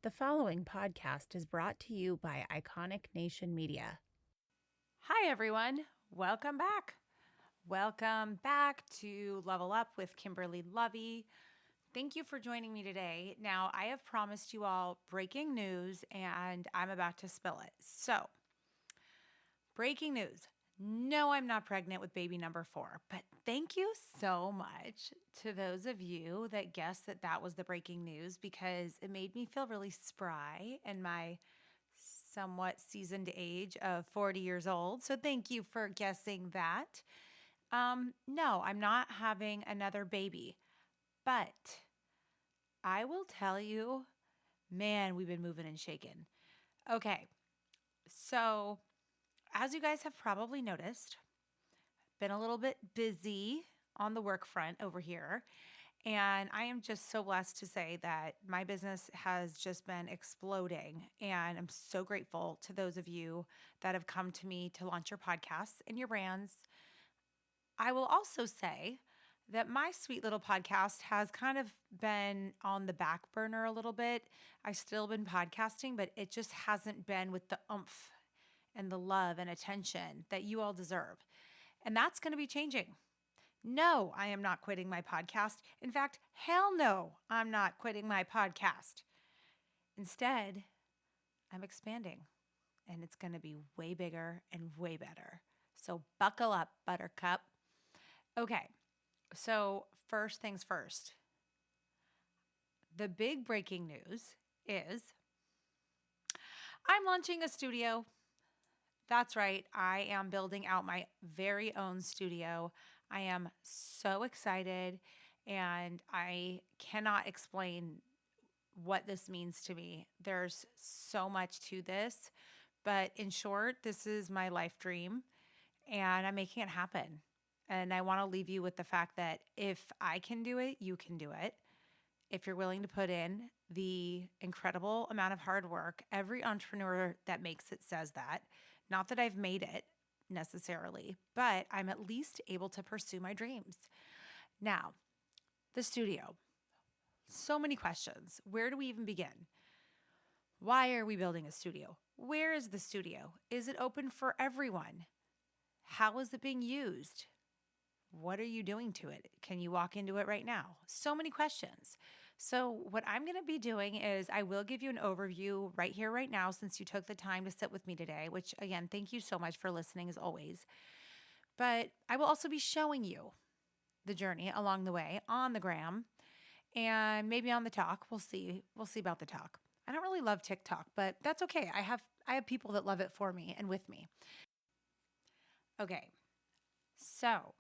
The following podcast is brought to you by Iconic Nation Media. Hi, everyone. Welcome back. Welcome back to Level Up with Kimberly Lovey. Thank you for joining me today. Now, I have promised you all breaking news, and I'm about to spill it. So, breaking news. No, I'm not pregnant with baby number 4, but thank you so much to those of you that guessed that that was the breaking news because it made me feel really spry in my somewhat seasoned age of 40 years old. So thank you for guessing that. No, I'm not having another baby, but I will tell you, man, we've been moving and shaking. Okay, so as you guys have probably noticed, been a little bit busy on the work front over here. And I am just so blessed to say that my business has just been exploding. And I'm so grateful to those of you that have come to me to launch your podcasts and your brands. I will also say that my sweet little podcast has kind of been on the back burner a little bit. I've still been podcasting, but it just hasn't been with the oomph and the love and attention that you all deserve. And that's going to be changing. No, I am not quitting my podcast. In fact, hell no, I'm not quitting my podcast. Instead, I'm expanding, and it's going to be way bigger and way better. So buckle up, Buttercup. Okay, so first things first. The big breaking news is I'm launching a studio. That's right. I am building out my very own studio. I am so excited and I cannot explain what this means to me. There's so much to this, but in short, this is my life dream and I'm making it happen. And I want to leave you with the fact that if I can do it, you can do it. If you're willing to put in the incredible amount of hard work, every entrepreneur that makes it says that. Not that I've made it necessarily, but I'm at least able to pursue my dreams. Now, the studio. So many questions. Where do we even begin? Why are we building a studio? Where is the studio? Is it open for everyone? How is it being used? What are you doing to it? Can you walk into it right now? So many questions. So what I'm going to be doing is I will give you an overview right here, right now, since you took the time to sit with me today, which again, thank you so much for listening as always. But I will also be showing you the journey along the way on the gram and maybe on the talk. We'll see. We'll see about the talk. I don't really love TikTok, but that's okay. I have people that love it for me and with me. Okay. So,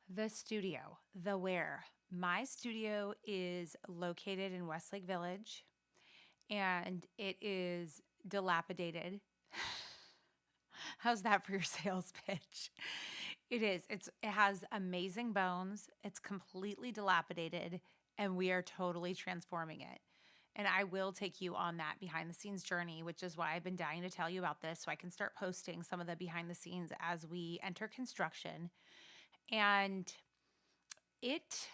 the studio, the where. My studio is located in Westlake Village and it is dilapidated. How's that for your sales pitch? It is. It has amazing bones. It's completely dilapidated and we are totally transforming it. And I will take you on that behind the scenes journey, which is why I've been dying to tell you about this so I can start posting some of the behind the scenes as we enter construction. And it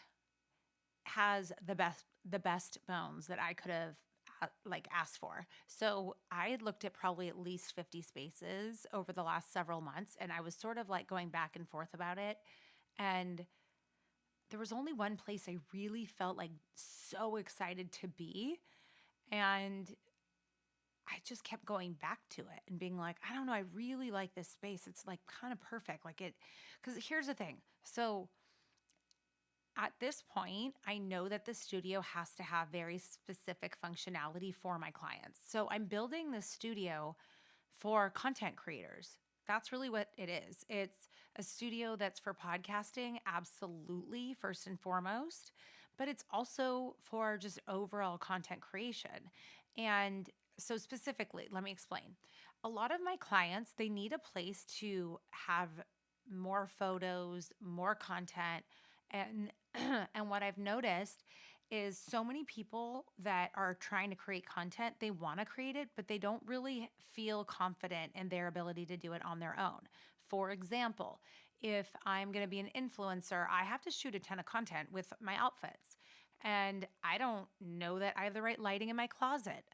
has the best bones that I could have asked for. So I had looked at probably at least 50 spaces over the last several months and I was sort of like going back and forth about it. And there was only one place I really felt like so excited to be. And I just kept going back to it and being like, I don't know, I really like this space. It's like kind of perfect. Because here's the thing. So at this point, I know that the studio has to have very specific functionality for my clients. So I'm building this studio for content creators. That's really what it is. It's a studio that's for podcasting, absolutely, first and foremost, but it's also for just overall content creation. And so specifically, let me explain. A lot of my clients, they need a place to have more photos, more content, and and what I've noticed is so many people that are trying to create content, they want to create it, but they don't really feel confident in their ability to do it on their own. For example, if I'm going to be an influencer, I have to shoot a ton of content with my outfits. And I don't know that I have the right lighting in my closet.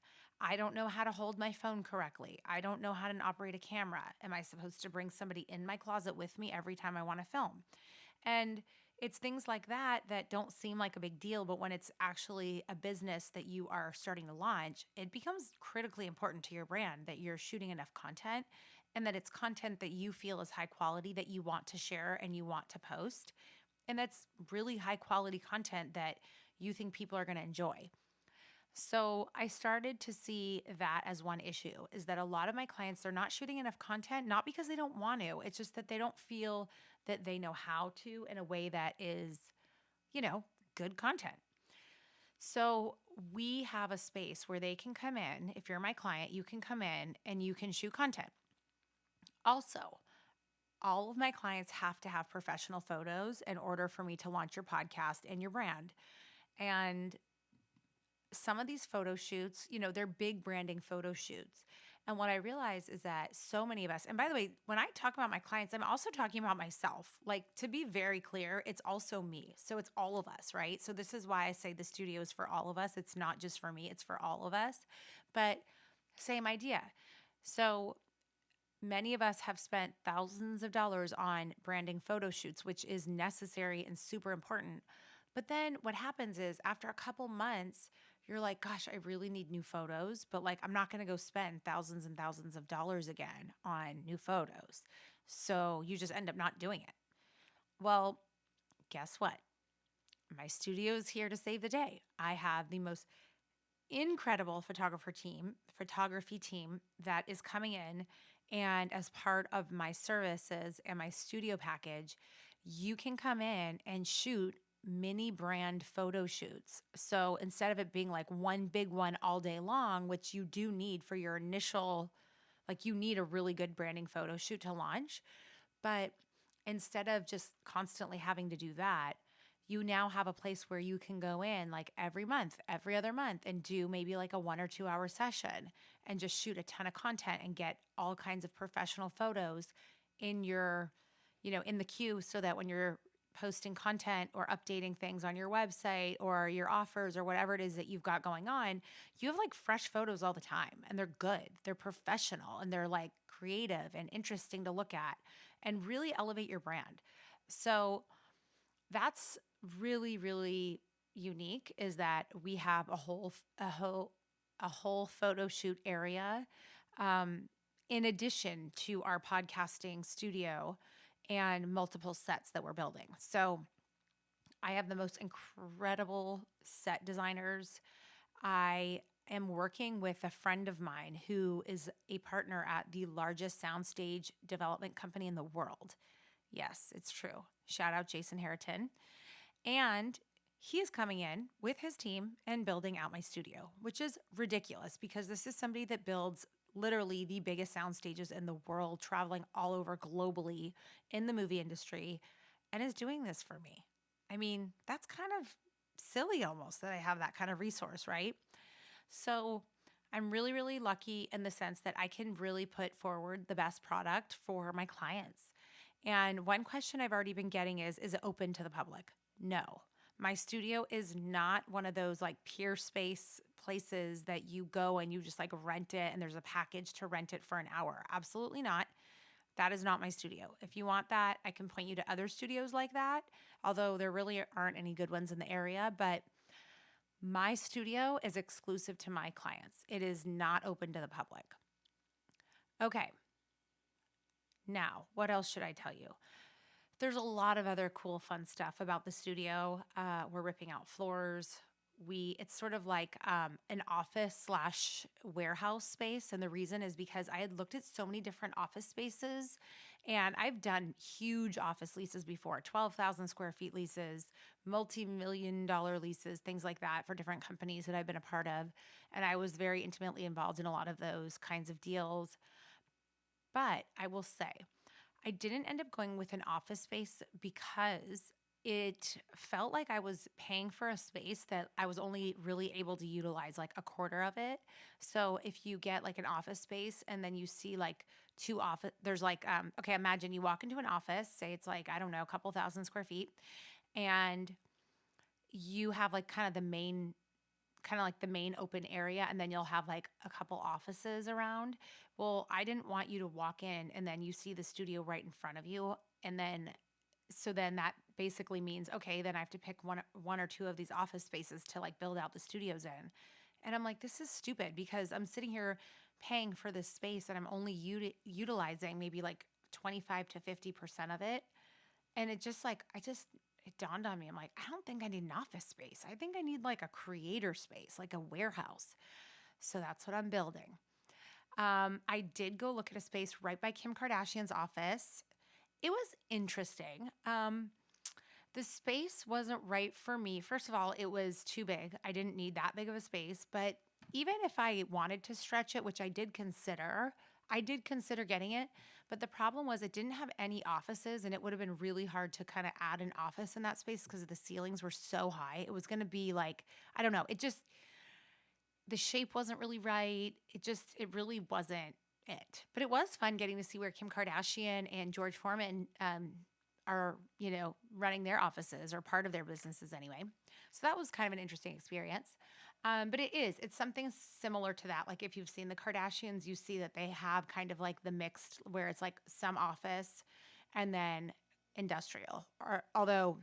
I don't know how to hold my phone correctly. I don't know how to operate a camera. Am I supposed to bring somebody in my closet with me every time I want to film? And it's things like that that don't seem like a big deal, but when it's actually a business that you are starting to launch, it becomes critically important to your brand that you're shooting enough content and that it's content that you feel is high quality that you want to share and you want to post. And that's really high quality content that you think people are going to enjoy. So I started to see that as one issue is that a lot of my clients, they're not shooting enough content, not because they don't want to, it's just that they don't feel that they know how to in a way that is, good content. So we have a space where they can come in. If you're my client, you can come in and you can shoot content. Also, all of my clients have to have professional photos in order for me to launch your podcast and your brand. And some of these photo shoots, they're big branding photo shoots. And what I realize is that so many of us, and by the way, when I talk about my clients, I'm also talking about myself. Like, to be very clear, it's also me. So it's all of us, right? So this is why I say the studio is for all of us. It's not just for me, it's for all of us. But same idea. So many of us have spent thousands of dollars on branding photo shoots, which is necessary and super important. But then what happens is after a couple months, you're like, gosh, I really need new photos, but like, I'm not going to go spend thousands and thousands of dollars again on new photos. So you just end up not doing it. Well, guess what? My studio is here to save the day. I have the most incredible photography team that is coming in. And as part of my services and my studio package, you can come in and shoot mini brand photo shoots. So instead of it being like one big one all day long, which you do need for your initial, like you need a really good branding photo shoot to launch. But instead of just constantly having to do that, you now have a place where you can go in like every month, every other month, and do maybe like a 1 or 2 hour session and just shoot a ton of content and get all kinds of professional photos in your, in the queue so that when you're posting content or updating things on your website or your offers or whatever it is that you've got going on, you have like fresh photos all the time and they're good, they're professional, and they're like creative and interesting to look at and really elevate your brand. So that's really, really unique is that we have a whole photo shoot area in addition to our podcasting studio and multiple sets that we're building. So I have the most incredible set designers. I am working with a friend of mine who is a partner at the largest soundstage development company in the world. Yes, it's true. Shout out Jason Harriton. And he is coming in with his team and building out my studio, which is ridiculous because this is somebody that builds literally the biggest sound stages in the world, traveling all over globally in the movie industry, and is doing this for me. I mean, that's kind of silly almost that I have that kind of resource, right? So I'm really, really lucky in the sense that I can really put forward the best product for my clients. And one question I've already been getting is it open to the public? No. My studio is not one of those like Peerspace places that you go and you just like rent it and there's a package to rent it for an hour. Absolutely not. That is not my studio. If you want that, I can point you to other studios like that, although there really aren't any good ones in the area. But my studio is exclusive to my clients. It is not open to the public. Okay. Now, what else should I tell you? There's a lot of other cool, fun stuff about the studio. We're ripping out floors. It's sort of like an office slash warehouse space. And the reason is because I had looked at so many different office spaces and I've done huge office leases before, 12,000 square feet leases, multi-million-dollar leases, things like that for different companies that I've been a part of. And I was very intimately involved in a lot of those kinds of deals. But I will say, I didn't end up going with an office space because it felt like I was paying for a space that I was only really able to utilize like a quarter of it. So if you get like an office space and then you see like there's like, okay, imagine you walk into an office, say it's like, I don't know, a couple thousand square feet, and you have like kind of like the main open area, and then you'll have like a couple offices around. Well, I didn't want you to walk in and then you see the studio right in front of you. And then, so then that basically means, okay, then I have to pick one or two of these office spaces to like build out the studios in. And I'm like, this is stupid because I'm sitting here paying for this space and I'm only utilizing maybe like 25 to 50% of it. And it just like, it dawned on me. I'm like, I don't think I need an office space. I think I need like a creator space, like a warehouse. So that's what I'm building. I did go look at a space right by Kim Kardashian's office. It was interesting. The space wasn't right for me. First of all, it was too big. I didn't need that big of a space. But even if I wanted to stretch it, which I did consider getting it. But the problem was it didn't have any offices, and it would have been really hard to kind of add an office in that space because the ceilings were so high. It was going to be like, I don't know, the shape wasn't really right. It really wasn't it. But it was fun getting to see where Kim Kardashian and George Foreman are, running their offices or part of their businesses anyway. So that was kind of an interesting experience. But it's something similar to that. Like if you've seen the Kardashians, you see that they have kind of like the mixed where it's like some office and then industrial. Or although,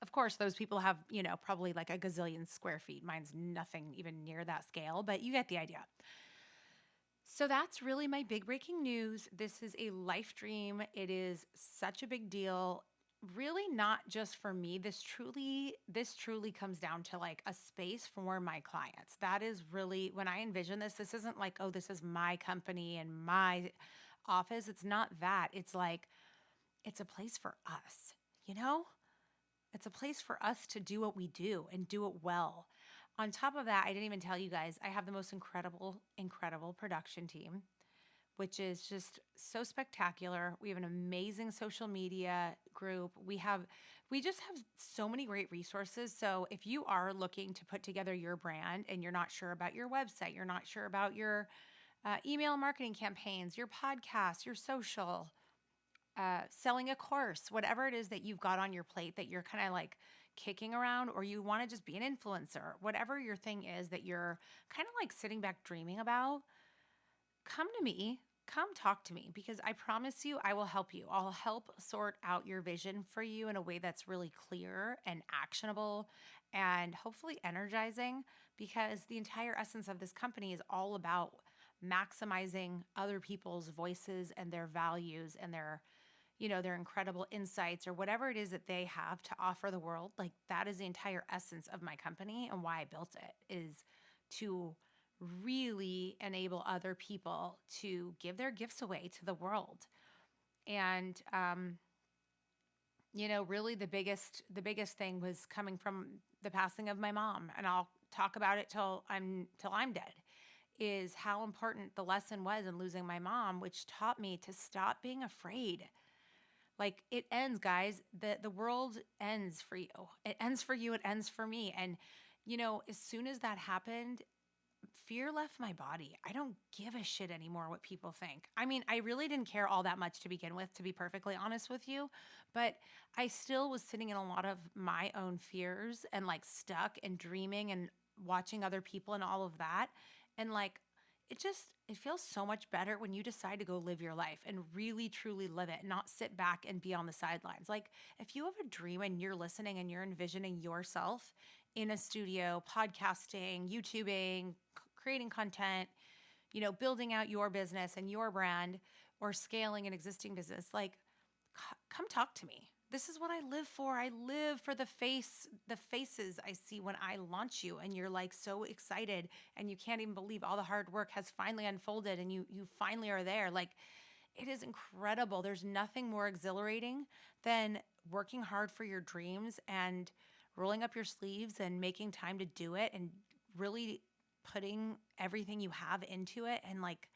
of course, those people have, probably like a gazillion square feet. Mine's nothing even near that scale, but you get the idea. So that's really my big breaking news. This is a life dream. It is such a big deal. Really not just for me. This truly comes down to like a space for my clients. That is really when I envision this isn't like, oh, this is my company and my office. It's not that. It's like it's a place for us, you know? It's a place for us to do what we do and do it well. On top of that, I didn't even tell you guys, I have the most incredible production team, which is just so spectacular. We have an amazing social media group. We just have so many great resources. So if you are looking to put together your brand and you're not sure about your website, you're not sure about your email marketing campaigns, your podcast, your social, selling a course, whatever it is that you've got on your plate that you're kind of like kicking around, or you want to just be an influencer, whatever your thing is that you're kind of like sitting back dreaming about, come to me, come talk to me, because I promise you, I will help you. I'll help sort out your vision for you in a way that's really clear and actionable and hopefully energizing, because the entire essence of this company is all about maximizing other people's voices and their values and their incredible insights or whatever it is that they have to offer the world. Like that is the entire essence of my company and why I built it, is to really enable other people to give their gifts away to the world. And really the biggest thing was coming from the passing of my mom, and I'll talk about it till I'm dead, is how important the lesson was in losing my mom, which taught me to stop being afraid. Like it ends, guys. The world ends for you. It ends for you. It ends for me. And as soon as that happened, fear left my body. I don't give a shit anymore what people think. I mean, I really didn't care all that much to begin with, to be perfectly honest with you, but I still was sitting in a lot of my own fears and like stuck and dreaming and watching other people and all of that. And like, it feels so much better when you decide to go live your life and really truly live it, not sit back and be on the sidelines. Like if you have a dream and you're listening and you're envisioning yourself in a studio, podcasting, YouTubing, creating content, building out your business and your brand, or scaling an existing business, like come talk to me. This is what I live for. I live for the faces I see when I launch you, and you're like so excited and you can't even believe all the hard work has finally unfolded and you finally are there. Like it is incredible. There's nothing more exhilarating than working hard for your dreams and rolling up your sleeves and making time to do it and really putting everything you have into it and like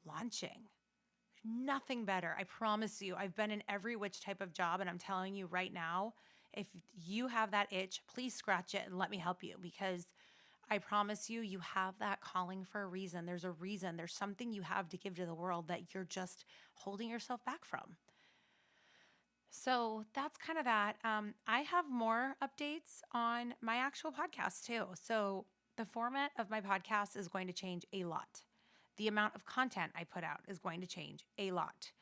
launching. Nothing better. I promise you. I've been in every which type of job, and I'm telling you right now, if you have that itch, please scratch it and let me help you, because I promise you, you have that calling for a reason. There's a reason. There's something you have to give to the world that you're just holding yourself back from. So that's kind of that. I have more updates on my actual podcast too. So the format of my podcast is going to change a lot. The amount of content I put out is going to change a lot.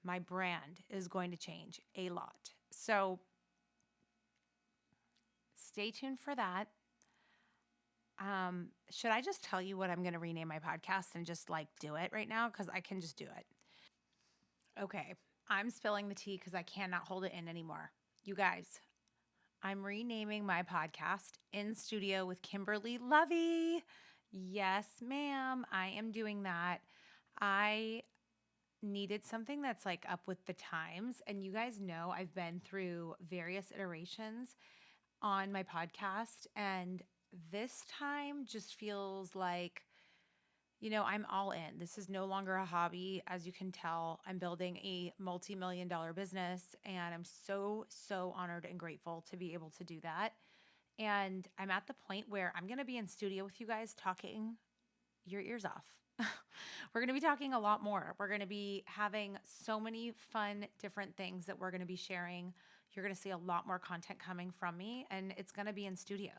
My brand is going to change a lot. So stay tuned for that. Should I just tell you what I'm going to rename my podcast and just like do it right now? Because I can just do it. Okay, I'm spilling the tea because I cannot hold it in anymore. You guys, I'm renaming my podcast In Studio with Kimberly Lovey. Yes, ma'am, I am doing that. I needed something that's like up with the times. And you guys know I've been through various iterations on my podcast. And this time just feels like, I'm all in. This is no longer a hobby. As you can tell, I'm building a multi-million-dollar business, and I'm so, so honored and grateful to be able to do that. And I'm at the point where I'm going to be in studio with you guys talking your ears off. We're going to be talking a lot more. We're going to be having so many fun, different things that we're going to be sharing. You're going to see a lot more content coming from me, and it's going to be in studio.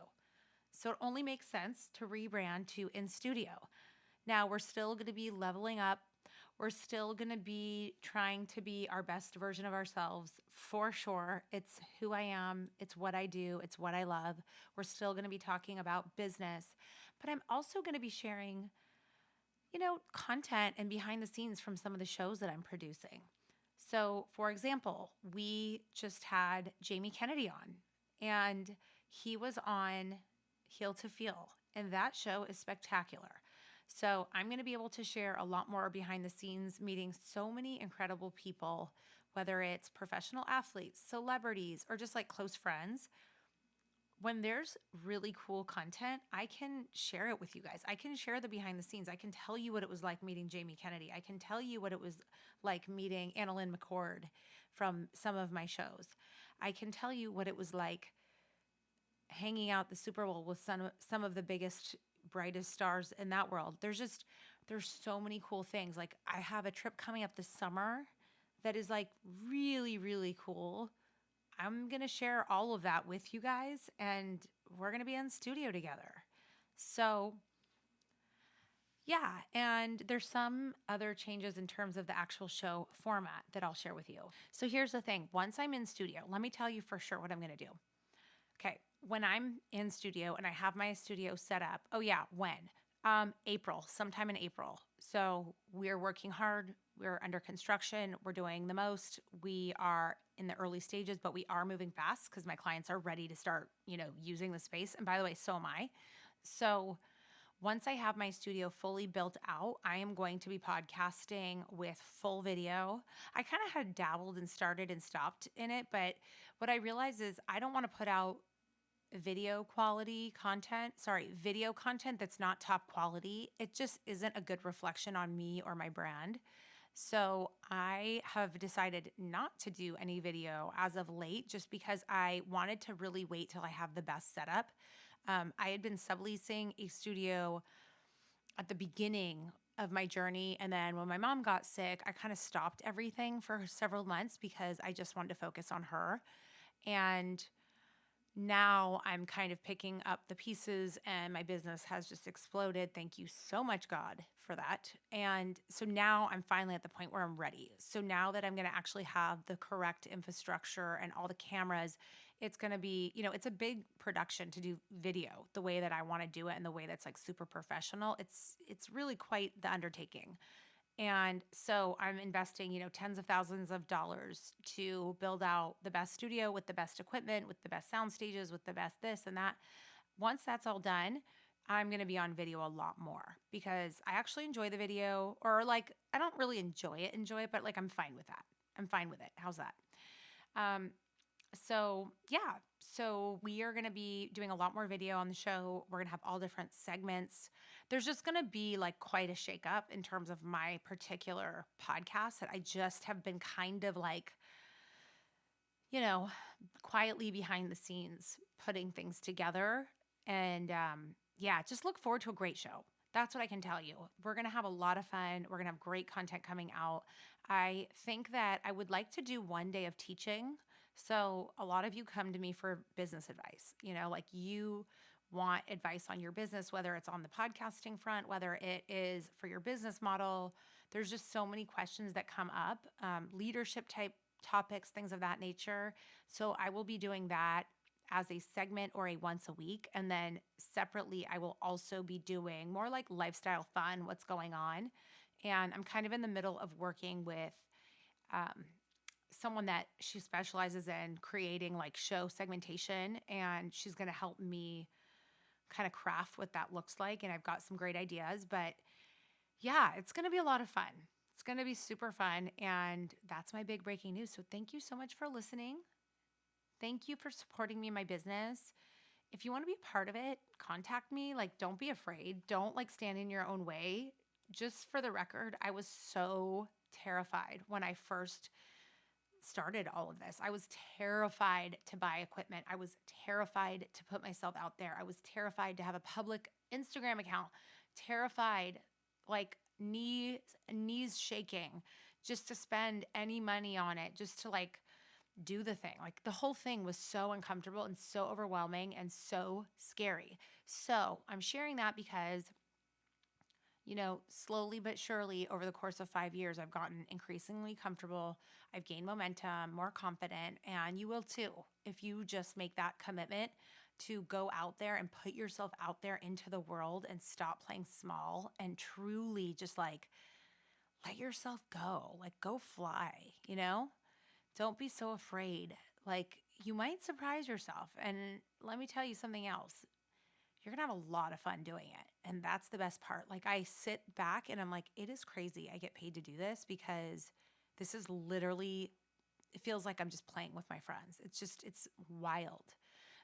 So it only makes sense to rebrand to In Studio. Now, we're still going to be leveling up. We're still going to be trying to be our best version of ourselves for sure. It's who I am, it's what I do, it's what I love. We're still going to be talking about business, but I'm also going to be sharing, content and behind the scenes from some of the shows that I'm producing. So, for example, we just had Jamie Kennedy on, and he was on Heel to Feel, and that show is spectacular. So I'm going to be able to share a lot more behind the scenes, meeting so many incredible people, whether it's professional athletes, celebrities, or just like close friends. When there's really cool content, I can share it with you guys. I can share the behind the scenes. I can tell you what it was like meeting Jamie Kennedy. I can tell you what it was like meeting Annalyn McCord from some of my shows. I can tell you what it was like hanging out the Super Bowl with some of the biggest, brightest stars in that world. There's so many cool things. Like I have a trip coming up this summer that is like really, really cool. I'm going to share all of that with you guys, and we're going to be in studio together. So yeah, and there's some other changes in terms of the actual show format that I'll share with you. So here's the thing. Once I'm in studio, let me tell you for sure what I'm going to do. Okay, when I'm in studio and I have my studio set up, April, sometime in April. So we're working hard. We're under construction. We're doing the most. We are in the early stages, but we are moving fast because my clients are ready to start, using the space. And by the way, so am I. So once I have my studio fully built out, I am going to be podcasting with full video. I kind of had dabbled and started and stopped in it, but what I realized is I don't want to put out video content that's not top quality. It just isn't a good reflection on me or my brand. So I have decided not to do any video as of late just because I wanted to really wait till I have the best setup. I had been subleasing a studio at the beginning of my journey. And then when my mom got sick, I kind of stopped everything for several months because I just wanted to focus on her. And now I'm kind of picking up the pieces and my business has just exploded. Thank you so much, God, for that. And so now I'm finally at the point where I'm ready. So now that I'm going to actually have the correct infrastructure and all the cameras, it's going to be, it's a big production to do video the way that I want to do it and the way that's like super professional. It's really quite the undertaking. And so I'm investing, tens of thousands of dollars to build out the best studio with the best equipment, with the best sound stages, with the best this and that. Once that's all done, I'm going to be on video a lot more because I actually enjoy the video, or like, I don't really enjoy it, but like, I'm fine with that. I'm fine with it. How's that? So we are going to be doing a lot more video on the show. We're going to have all different segments. There's just going to be like quite a shakeup in terms of my particular podcast that I just have been kind of like, quietly behind the scenes putting things together. And just look forward to a great show. That's what I can tell you. We're going to have a lot of fun. We're going to have great content coming out. I think that I would like to do one day of teaching. So, a lot of you come to me for business advice. Like you want advice on your business, whether it's on the podcasting front, whether it is for your business model. There's just so many questions that come up, leadership type topics, things of that nature. So, I will be doing that as a segment or a once a week. And then separately, I will also be doing more like lifestyle fun, what's going on. And I'm kind of in the middle of working with um, someone that she specializes in creating like show segmentation. And she's going to help me kind of craft what that looks like. And I've got some great ideas. But yeah, it's going to be a lot of fun. It's going to be super fun. And that's my big breaking news. So thank you so much for listening. Thank you for supporting me in my business. If you want to be part of it, contact me. Like, don't be afraid. Don't like stand in your own way. Just for the record, I was so terrified when I first started all of this. I was terrified to buy equipment. I was terrified to put myself out there. I was terrified to have a public Instagram account. Terrified, like knees shaking, just to spend any money on it, just to like do the thing. Like the whole thing was so uncomfortable and so overwhelming and so scary. So I'm sharing that because, slowly but surely over the course of 5 years, I've gotten increasingly comfortable. I've gained momentum, more confident, and you will too if you just make that commitment to go out there and put yourself out there into the world and stop playing small and truly just like let yourself go, like go fly, Don't be so afraid. Like, you might surprise yourself. And let me tell you something else. You're going to have a lot of fun doing it. And that's the best part. Like, I sit back and I'm like, it is crazy. I get paid to do this because this is literally, it feels like I'm just playing with my friends. It's wild.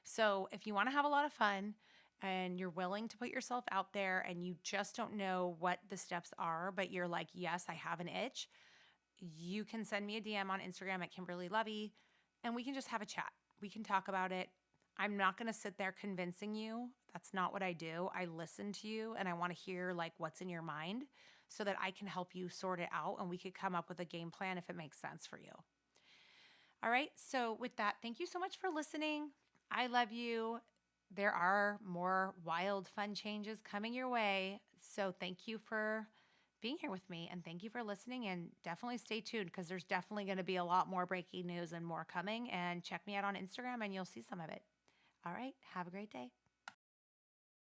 So, if you want to have a lot of fun and you're willing to put yourself out there and you just don't know what the steps are, but you're like, yes, I have an itch, you can send me a DM on Instagram at Kimberly Lovey and we can just have a chat. We can talk about it. I'm not going to sit there convincing you. That's not what I do. I listen to you and I want to hear like what's in your mind so that I can help you sort it out and we could come up with a game plan if it makes sense for you. All right. So with that, thank you so much for listening. I love you. There are more wild, fun changes coming your way. So thank you for being here with me and thank you for listening, and definitely stay tuned because there's definitely going to be a lot more breaking news and more coming, and check me out on Instagram and you'll see some of it. All right. Have a great day.